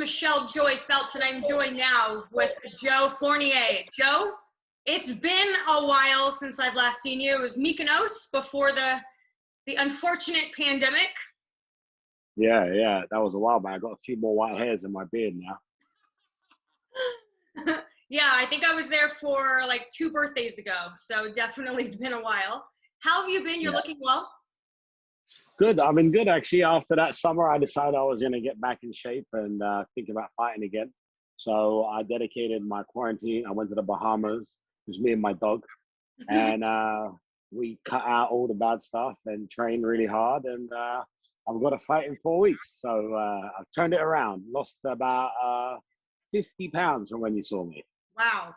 Michelle Joy Phelps, and I'm joined now with Joe Fournier. Joe, it's been a while since I've last seen you. It was Mykonos before the unfortunate pandemic. Yeah, that was a while back. I got a few more white hairs in my beard now. Yeah, I think I was there for like 2 birthdays ago, so definitely it's been a while. How have you been? You're looking well? Good. I've been good, actually. After that summer, I decided I was going to get back in shape and think about fighting again. So I dedicated my quarantine. I went to the Bahamas. It was me and my dog. And we cut out all the bad stuff and trained really hard. And I've got a fight in 4 weeks. So I've turned it around. Lost about 50 pounds from when you saw me. Wow.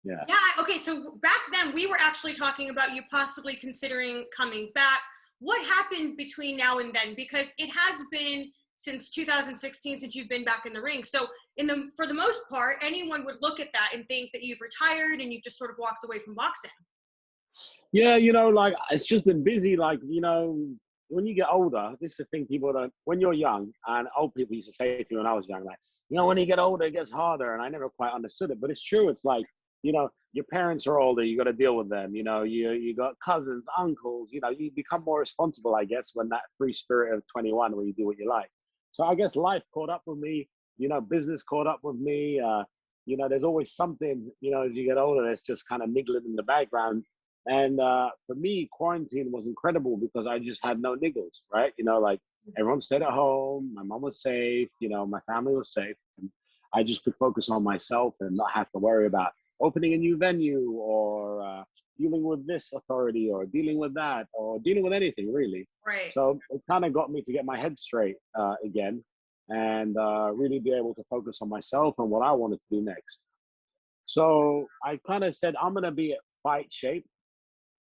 Yeah. Okay, so back then we were actually talking about you possibly considering coming back. What happened between now and then? Because it has been since 2016 since you've been back in the ring. So for the most part, anyone would look at that and think that you've retired and you've just sort of walked away from boxing. Yeah, like it's just been busy. Like, when you get older, this is the thing people don't, when you're young, and old people used to say to me when I was young, like, when you get older, it gets harder. And I never quite understood it, but it's true. It's like, your parents are older, you got to deal with them. You got cousins, uncles, you become more responsible, I guess, when that free spirit of 21, where you do what you like. So I guess life caught up with me, business caught up with me. There's always something, as you get older, that's just kind of niggling in the background. And for me, quarantine was incredible because I just had no niggles, right? Like everyone stayed at home, my mom was safe, my family was safe. And I just could focus on myself and not have to worry about opening a new venue or dealing with this authority or dealing with that or dealing with anything, really. Right. So it kind of got me to get my head straight again and really be able to focus on myself and what I wanted to do next. So I kind of said, I'm going to be at fight shape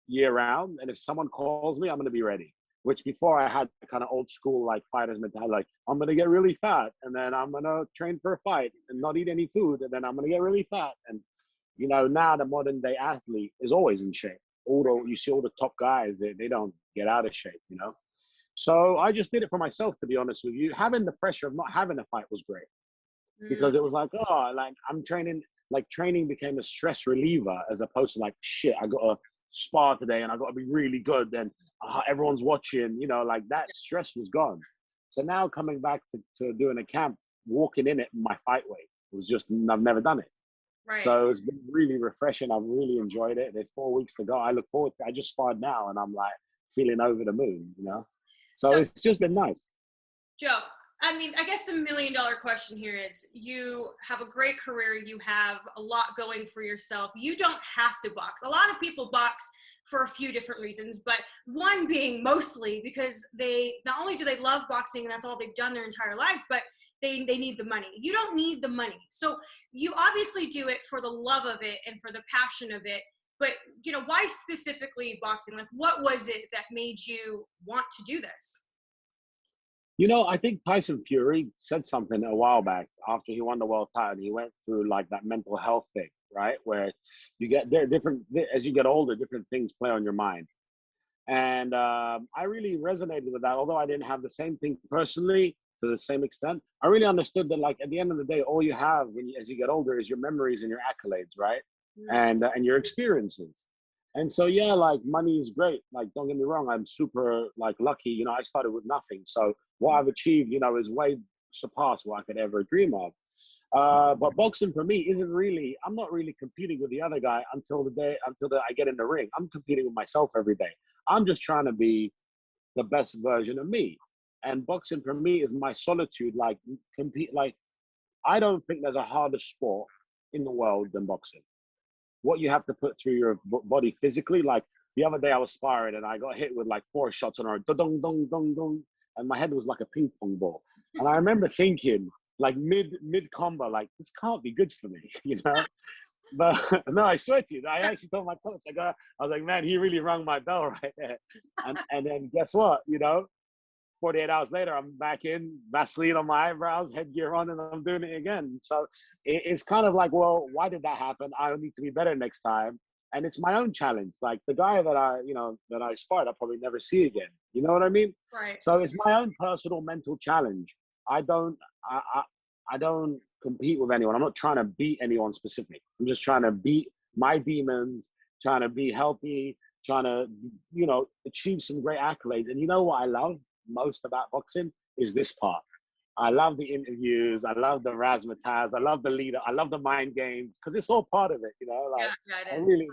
year round. And if someone calls me, I'm going to be ready. Which before I had kind of old school, like fighters mentality, like I'm going to get really fat and then I'm going to train for a fight and not eat any food. And then I'm going to get really fat. And, now the modern day athlete is always in shape. Although you see all the top guys, they don't get out of shape, So I just did it for myself, to be honest with you. Having the pressure of not having a fight was great because it was like, I'm training, like training became a stress reliever as opposed to like, shit, I got to spar today and I got to be really good. Then everyone's watching, like that stress was gone. So now coming back to doing a camp, walking in it my fight weight was just, I've never done it. Right. So it's been really refreshing. I've really enjoyed it. There's 4 weeks to go. I look forward to it. I just sparred now and I'm like feeling over the moon, So it's just been nice. Joe, I guess the $1 million question here is you have a great career. You have a lot going for yourself. You don't have to box. A lot of people box for a few different reasons, but one being mostly because they not only do they love boxing and that's all they've done their entire lives, but they need the money. You don't need the money. So you obviously do it for the love of it and for the passion of it. But, why specifically boxing? Like, what was it that made you want to do this? I think Tyson Fury said something a while back after he won the world title. He went through like that mental health thing, right? Where as you get older, different things play on your mind. And I really resonated with that. Although I didn't have the same thing personally to the same extent, I really understood that, like, at the end of the day, all you have as you get older is your memories and your accolades, right? And your experiences. And so, yeah, like money is great. Like, don't get me wrong, I'm super like lucky. I started with nothing. So what I've achieved, is way surpassed what I could ever dream of. But boxing for me isn't really, I'm not really competing with the other guy until I get in the ring. I'm competing with myself every day. I'm just trying to be the best version of me. And boxing for me is my solitude. Like I don't think there's a harder sport in the world than boxing. What you have to put through your body physically. Like the other day I was sparring and I got hit with like 4 shots on her, dong, dong, dong, dong. And my head was like a ping pong ball. And I remember thinking, like mid combo, like this can't be good for me, But no, I swear to you, I actually told my coach, I was like, man, he really rung my bell right there. And then guess what, 48 hours later, I'm back in, Vaseline on my eyebrows, headgear on, and I'm doing it again. So it's kind of like, well, why did that happen? I need to be better next time. And it's my own challenge. Like the guy that I sparred, I'll probably never see again. You know what I mean? Right. So it's my own personal mental challenge. I don't compete with anyone. I'm not trying to beat anyone specific. I'm just trying to beat my demons, trying to be healthy, trying to, achieve some great accolades. And you know what I love most about boxing is this part. I love the interviews. I love the razzmatazz. I love the leader. I love the mind games because it's all part of it. Yeah, yeah, I it is. really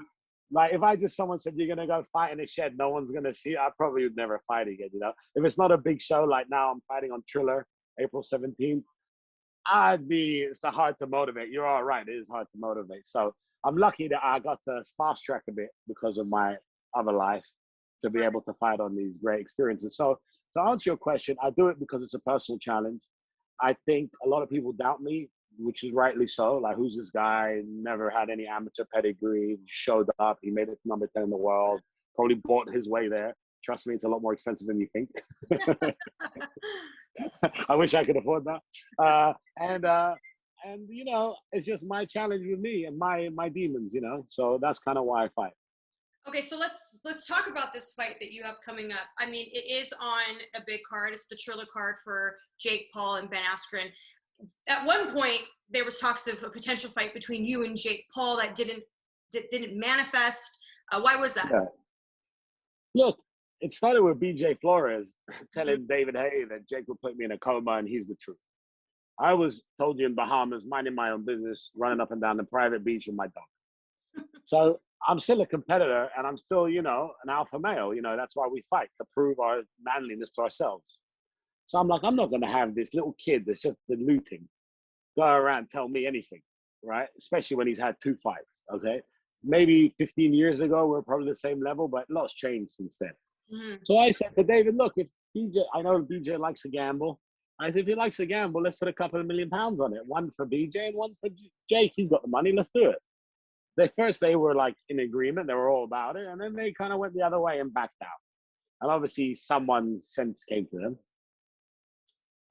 like. If I just someone said you're gonna go fight in a shed, no one's gonna see it, I probably would never fight again. If it's not a big show like now, I'm fighting on Triller, April 17th. It's hard to motivate. You're all right. It is hard to motivate. So I'm lucky that I got to fast track a bit because of my other life to be able to fight on these great experiences. So to answer your question, I do it because it's a personal challenge. I think a lot of people doubt me, which is rightly so. Like, who's this guy? Never had any amateur pedigree. Showed up. He made it to number 10 in the world. Probably bought his way there. Trust me, it's a lot more expensive than you think. I wish I could afford that. And it's just my challenge with me and my demons. So that's kind of why I fight. Okay, so let's talk about this fight that you have coming up. I mean, it is on a big card. It's the Triller card for Jake Paul and Ben Askren. At one point, there was talks of a potential fight between you and Jake Paul that didn't manifest. Why was that? Yeah. Look, it started with BJ Flores telling David Haye that Jake would put me in a coma, and he's the truth. I was told you in Bahamas, minding my own business, running up and down the private beach with my dog. So I'm still a competitor, and I'm still, an alpha male. That's why we fight, to prove our manliness to ourselves. So I'm like, I'm not going to have this little kid that's just deluding go around and tell me anything, right? Especially when he's had 2 fights, okay? Maybe 15 years ago, we're probably the same level, but a lot's changed since then. Mm-hmm. So I said to David, look, if I know BJ likes to gamble. I said, if he likes to gamble, let's put a couple of £1 million on it. One for BJ and one for Jake. He's got the money. Let's do it. They were like in agreement. They were all about it. And then they kind of went the other way and backed out. And obviously someone's sense came to them.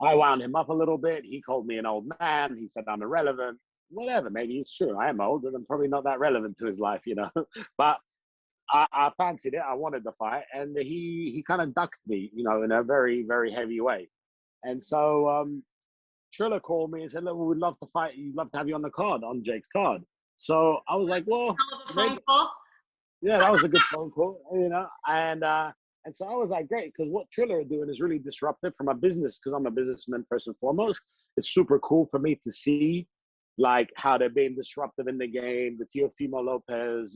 I wound him up a little bit. He called me an old man. He said I'm irrelevant. Whatever, maybe it's true. I am old and I'm probably not that relevant to his life, But I fancied it. I wanted the fight. And he kind of ducked me, in a very, very heavy way. And so Triller called me and said, look, we'd love to fight. We'd love to have you on the card, on Jake's card. So I was like, well, phone call. Yeah, that was a good phone call, and so I was like, great, because what Triller are doing is really disruptive from a business, because I'm a businessman first and foremost. It's super cool for me to see, like, how they're being disruptive in the game, the Teofimo Lopez,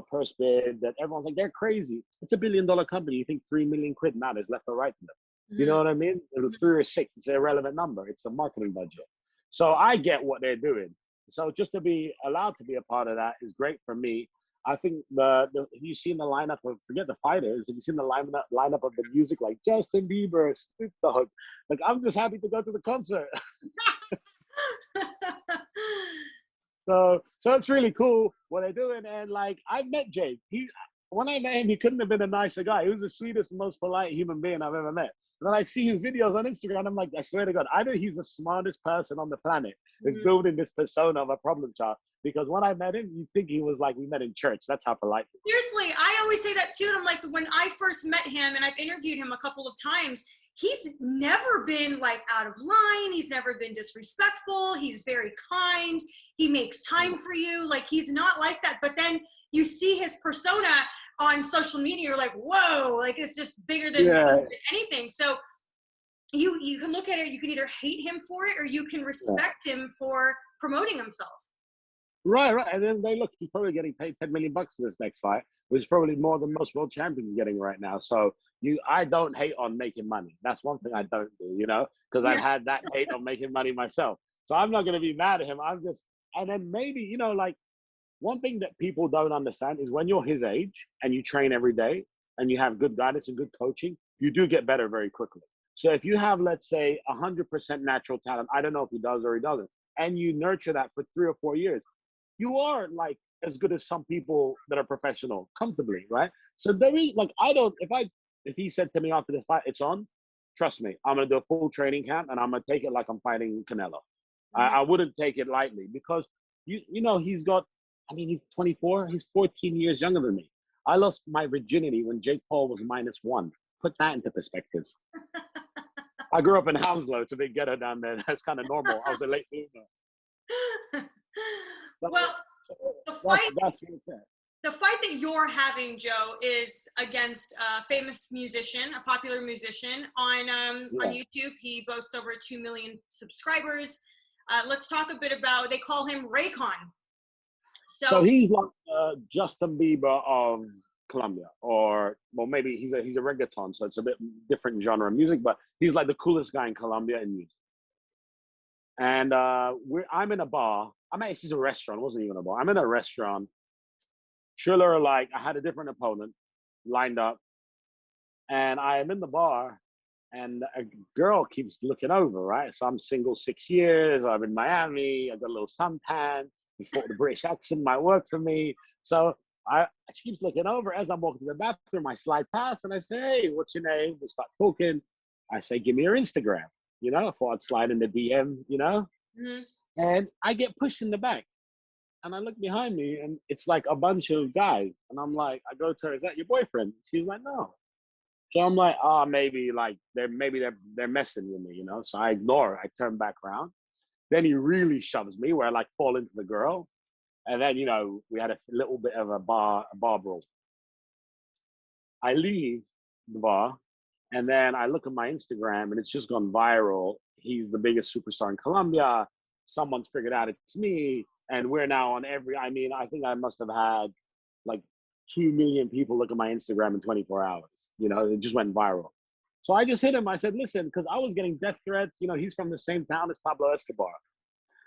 purse bid, that everyone's like, they're crazy. It's $1 billion company. You think 3 million quid matters left or right to them. You know what I mean? It was 3 or 6. It's an irrelevant number. It's a marketing budget. So I get what they're doing. So just to be allowed to be a part of that is great for me. I think have you seen the lineup of, forget the fighters, have you seen the lineup of the music, like Justin Bieber, Snoop Dogg? Like, I'm just happy to go to the concert. So it's really cool what they're doing. And like, I've met Jake. When I met him, he couldn't have been a nicer guy. He was the sweetest, most polite human being I've ever met. And then I see his videos on Instagram. I'm like, I swear to God, either he's the smartest person on the planet who's building this persona of a problem child. Because when I met him, you think he was like, we met in church. That's how polite he was. Seriously, I always say that too. And I'm like, when I first met him, and I've interviewed him a couple of times, he's never been like out of line. He's never been disrespectful. He's very kind. He makes time for you. Like, he's not like that. But then you see his persona on social media, you're like, whoa, like, it's just bigger than anything. So you can look at it, you can either hate him for it or you can respect him for promoting himself. Right. And then he's probably getting paid $10 million for this next fight, which is probably more than most world champions getting right now. So I don't hate on making money. That's one thing I don't do, because I've had that hate on making money myself. So I'm not going to be mad at him. And then maybe, like, one thing that people don't understand is when you're his age and you train every day and you have good guidance and good coaching, you do get better very quickly. So if you have, let's say, 100% natural talent, I don't know if he does or he doesn't, and you nurture that for 3 or 4 years, you are like as good as some people that are professional comfortably, right? So there is, like, if he said to me after this fight, it's on, trust me, I'm going to do a full training camp and I'm going to take it like I'm fighting Canelo. I wouldn't take it lightly because, he's 24. He's 14 years younger than me. I lost my virginity when Jake Paul was -1. Put that into perspective. I grew up in Hounslow. It's a big ghetto down there. That's kind of normal. I was a late bloomer. Well, So the fight that's what it's at. the fight that you're having, Joe, is against a famous musician, a popular musician on Yeah. YouTube. He boasts over 2 million subscribers. Let's talk a bit about. They call him Reykon. So So he's like Justin Bieber of Colombia, or well, maybe he's a reggaeton, so it's a bit different genre of music. But he's like the coolest guy in Colombia in music. And I'm in a bar. It's a restaurant. It wasn't even a bar. I'm in a restaurant. Triller, like I had a different opponent lined up, and I am in the bar, and a girl keeps looking over. Right, so I'm single 6 years. I'm in Miami. I got a little suntan. We thought the British accent might work for me. So she keeps looking over as I'm walking to the bathroom. I slide past and I say, "Hey, what's your name?" We start talking. I say, "Give me your Instagram." I thought I'd slide in the DM. mhm. And I get pushed in the back. And I look behind me and it's like a bunch of guys. And I'm like, I go to her, "Is that your boyfriend?" She's like, "No." So I'm like, oh, maybe like they're messing with me. So I ignore her. I turn back around. Then he really shoves me where I like fall into the girl. And then, we had a little bit of a bar brawl. I leave the bar and then I look at my Instagram and it's just gone viral. He's the biggest superstar in Colombia. Someone's figured out it's me. And we're now on I think I must have had like 2 million people look at my Instagram in 24 hours. It just went viral. So I just hit him. I said, listen, because I was getting death threats. He's from the same town as Pablo Escobar.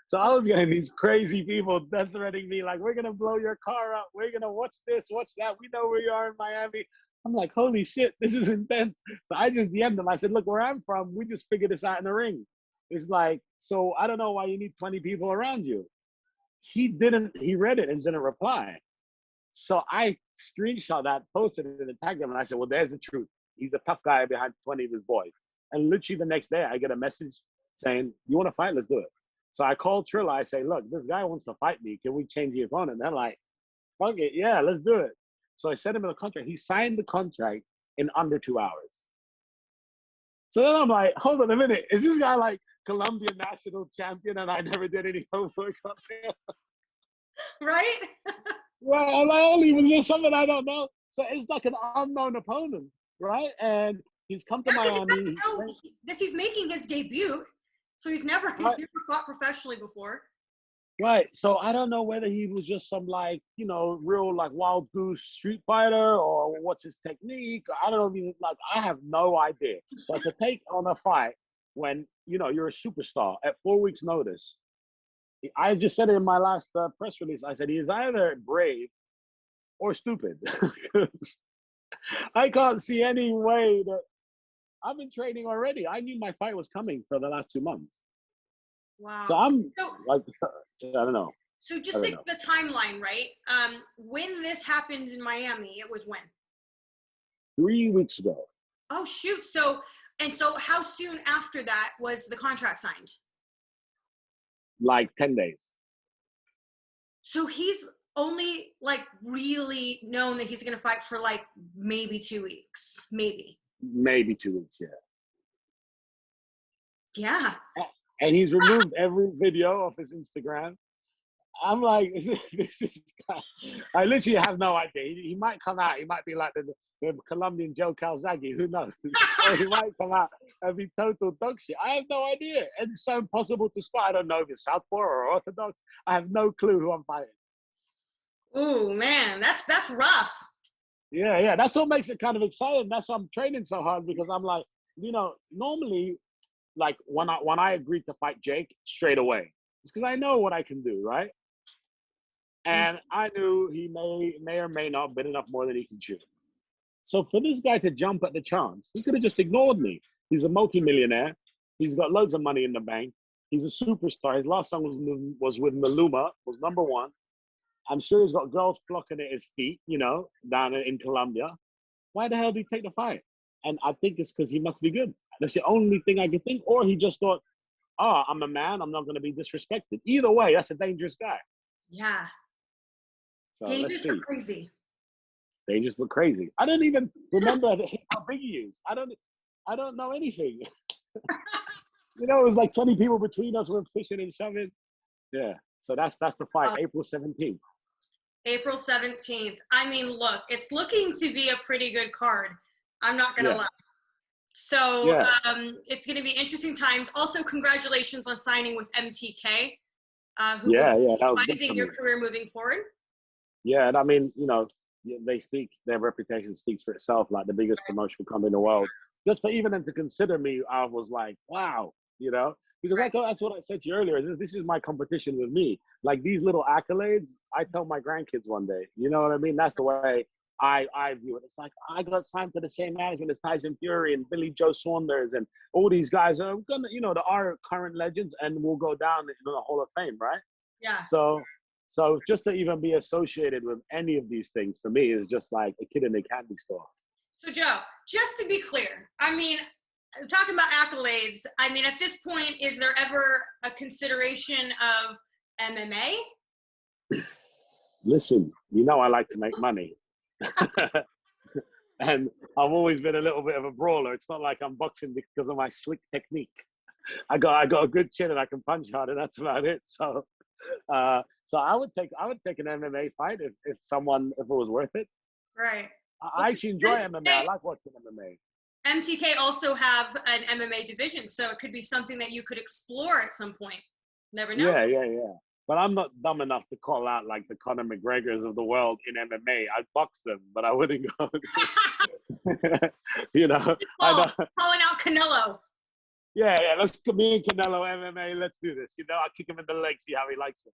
So I was getting these crazy people death threatening me, like, "We're going to blow your car up. We're going to watch this, watch that. We know where you are in Miami." I'm like, holy shit, this is intense. So I just DM'd him. I said, "Look, where I'm from, we just figured this out in the ring." It's like, so I don't know why you need 20 people around you. He read it and didn't reply. So I screenshot that, posted it, and tagged him. And I said, "Well, there's the truth. He's the tough guy behind 20 of his boys." And literally the next day, I get a message saying, "You want to fight? Let's do it." So I called Triller. I say, "Look, this guy wants to fight me. Can we change the opponent?" And they're like, "Fuck it. Yeah, let's do it." So I sent him a contract. He signed the contract in under 2 hours. So then I'm like, hold on a minute. Is this guy like Colombian national champion and I never did any homework on him? Right? Well, only was just something I don't know. So it's like an unknown opponent, right? And he's come to Yeah, because Miami. he's making his debut, so he's never Right, fought professionally before. right. So I don't know whether he was just some like, real like wild goose street fighter or what's his technique. I don't know if he's like, I have no idea. But to take on a fight when, you're a superstar at 4 weeks notice, I just said it in my last press release. I said, he is either brave or stupid. I can't see any way that I've been training already. I knew my fight was coming for the last 2 months. So Wow. I'm So like, I don't know. so I just don't like know. the timeline, right? When this happened in Miami, it was when? 3 weeks ago, Oh shoot. So how soon after that was the contract signed? like 10 days, So he's only like really known that he's going to fight for like maybe 2 weeks, maybe. maybe 2 weeks, yeah. Yeah. And he's removed every video of his Instagram. I'm like, this is, I literally have no idea. He might come out. He might be like the Colombian Joe Calzaghe. Who knows? Or he might come out and be total dog shit. I have no idea. And it's so impossible to spot. I don't know if it's Southpaw or Orthodox. I have no clue who I'm fighting. Oh man, that's rough. Yeah, yeah. That's what makes it kind of exciting. That's why I'm training so hard because I'm like, normally, like when I agreed to fight Jake straight away, it's because I know what I can do, right? And I knew he may or may not been enough more than he can chew. So for this guy to jump at the chance, he could have just ignored me. He's a multimillionaire. He's got loads of money in the bank. He's a superstar. His last song was with Maluma, was #1. I'm sure he's got girls flocking at his feet, down in Colombia. Why the hell did he take the fight? And I think it's because he must be good. That's the only thing I can think. Or he just thought, oh, I'm a man. I'm not going to be disrespected. Either way, that's a dangerous guy. Yeah. So let's Dangerous or see. crazy? Dangerous but crazy. I don't even remember how big he is. I don't know anything. You know, it was like 20 people between us. We're pushing and shoving. Yeah. So that's the fight, April 17th. April 17th. I mean, look, it's looking to be a pretty good card. I'm not going to Yeah. lie. So Yeah. it's going to be interesting times. Also, congratulations on signing with MTK, who will Yeah. Yeah. be That was good for advising me. your career moving forward. Yeah. And I mean, you know, they speak, their reputation speaks for itself, like the biggest promotional company in the world. Just for even them to consider me, I was like, wow, you know, because Right. that's what I said to you earlier. This is my competition with me. Like these little accolades, I tell my grandkids one day, you know what I mean? That's the way I view it. It's like, I got signed to the same management as Tyson Fury and Billy Joe Saunders and all these guys are gonna, you know, the are current legends and will go down in the Hall of Fame, right? Yeah. So just to even be associated with any of these things for me is just like a kid in a candy store. So, Joe, just to be clear, I mean, talking about accolades, I mean, at this point, is there ever a consideration of MMA? Listen, you know I like to make money. And I've always been a little bit of a brawler. It's not like I'm boxing because of my slick technique. I got a good chin and I can punch hard, and that's about it. So I would take an MMA fight if it was worth it. Right. I actually enjoy MMA. I like watching MMA. MTK also have an MMA division, so it could be something that you could explore at some point. Never know. Yeah. But I'm not dumb enough to call out like the Conor McGregors of the world in MMA. I'd box them, but I wouldn't go. You know, Calling out Canelo. Yeah. Let's me and Canelo MMA. Let's do this. You know, I'll kick him in the leg, see how he likes it.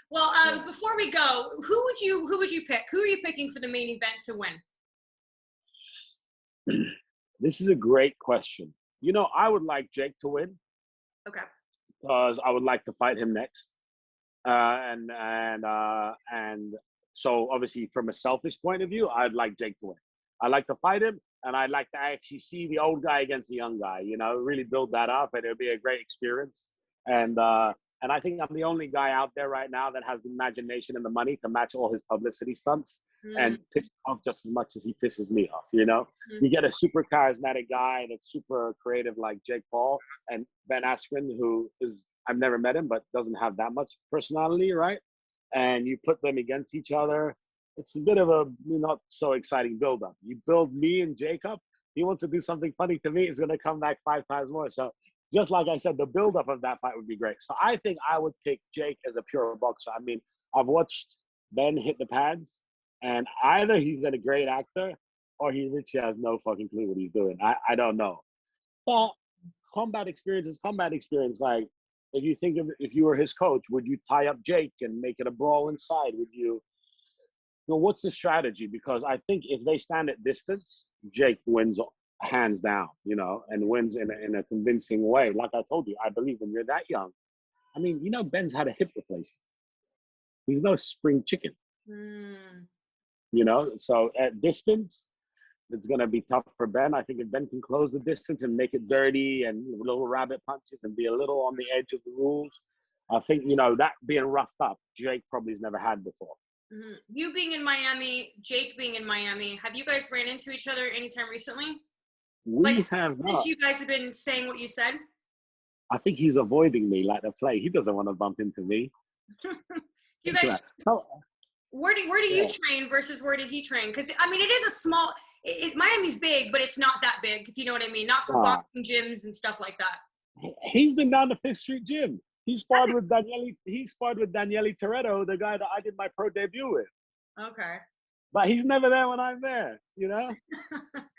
Well, before we go, who would you pick? Who are you picking for the main event to win? This is a great question. You know, I would like Jake to win. Okay. Because I would like to fight him next. And so obviously from a selfish point of view, I'd like Jake to win. I'd like to fight him, and I'd like to actually see the old guy against the young guy, you know, really build that up, and it'll be a great experience. And I think I'm the only guy out there right now that has the imagination and the money to match all his publicity stunts and piss off just as much as he pisses me off, you know? You get a super charismatic guy that's super creative like Jake Paul and Ben Askren, who is, I've never met him, but doesn't have that much personality, right? And you put them against each other. It's a bit of a not so exciting build-up. You build me and Jacob, he wants to do something funny to me, it's going to come back 5 times more. So just like I said, the build-up of that fight would be great. So I think I would pick Jake as a pure boxer. I mean, I've watched Ben hit the pads, and either he's a great actor or he literally has no fucking clue what he's doing. I don't know. But combat experience is combat experience. Like, if you think of if you were his coach, would you tie up Jake and make it a brawl inside? Would you know, what's the strategy? Because I think if they stand at distance, Jake wins hands down, you know, and wins in a convincing way. Like I told you, I believe when you're that young. I mean, you know, Ben's had a hip replacement. He's no spring chicken. You know, so at distance, it's going to be tough for Ben. I think if Ben can close the distance and make it dirty and little rabbit punches and be a little on the edge of the rules, I think, you know, that being roughed up, Jake probably has never had before. You being in Miami, Jake being in Miami, have you guys ran into each other anytime recently? We have not. Since you guys have been saying what you said? I think he's avoiding me like the play. He doesn't want to bump into me. You guys, where do you train versus where did he train? Because, I mean, it is a small, Miami's big, but it's not that big, if you know what I mean. Not for boxing gyms and stuff like that. He's been down to Fifth Street Gym. He sparred with Daniele Toretto, the guy that I did my pro debut with. Okay. But he's never there when I'm there, you know?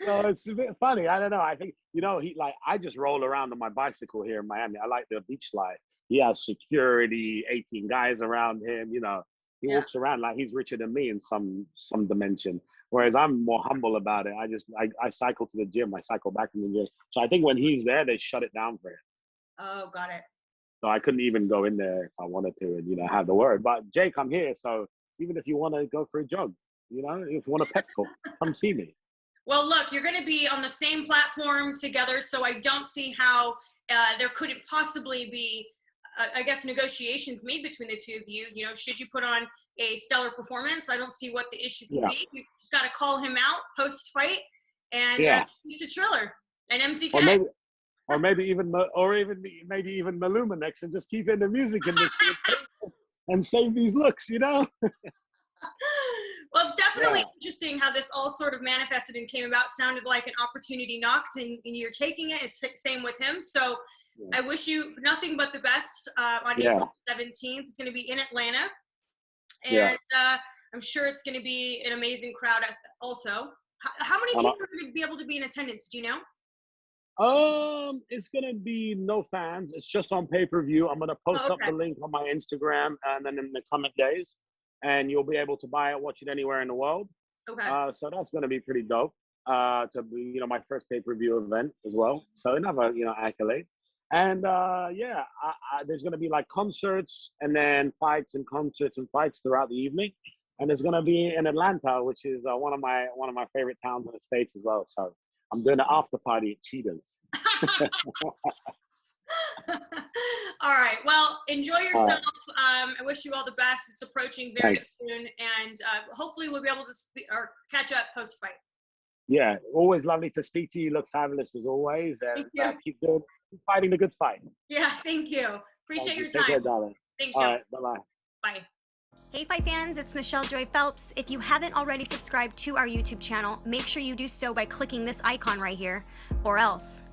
So it's a bit funny. I don't know. I think, you know, I just roll around on my bicycle here in Miami. I like the beach life. He has security, 18 guys around him, you know. He walks around like he's richer than me in some dimension. Whereas I'm more humble about it. I cycle to the gym. I cycle back from the gym. So I think when he's there, they shut it down for him. Oh, got it. So I couldn't even go in there if I wanted to and, you know, have the word. But Jake, I'm here. So even if you want to go for a jog, you know, if you want a pep talk, come see me. Well, look, you're going to be on the same platform together. So I don't see how there couldn't possibly be, I guess, negotiations made between the two of you. You know, should you put on a stellar performance, I don't see what the issue could be. You just got to call him out post-fight and Yeah. speak to Triller and MTK. Maybe even Maluma next, and just keep in the music industry and save these looks, you know? Well, it's definitely Yeah. interesting how this all sort of manifested and came about. Sounded like an opportunity knocked, and you're taking it. It's same with him. So I wish you nothing but the best on April 17th. It's going to be in Atlanta, and I'm sure it's going to be an amazing crowd also. How many people are going to be able to be in attendance? Do you know? It's gonna be no fans. It's just on pay-per-view. I'm gonna post up the link on my Instagram and then in the coming days, and you'll be able to buy it, watch it anywhere in the world. Okay. So that's gonna be pretty dope. To be, you know, my first pay-per-view event as well. So another, you know, accolade. And there's gonna be like concerts and then fights and concerts and fights throughout the evening. And it's gonna be in Atlanta, which is one of my favorite towns in the States as well. So I'm doing an after party at Cheetahs. All right. Well, enjoy yourself. I wish you all the best. It's approaching very soon, and hopefully we'll be able to catch up post fight. Yeah, always lovely to speak to you. You look fabulous as always, and keep fighting the good fight. Yeah, thank you. Appreciate your time. Take care, darling. Thanks, all Joe. right, bye-bye. Bye. Hey Fight fans, it's Michelle Joy Phelps. If you haven't already subscribed to our YouTube channel, make sure you do so by clicking this icon right here, or else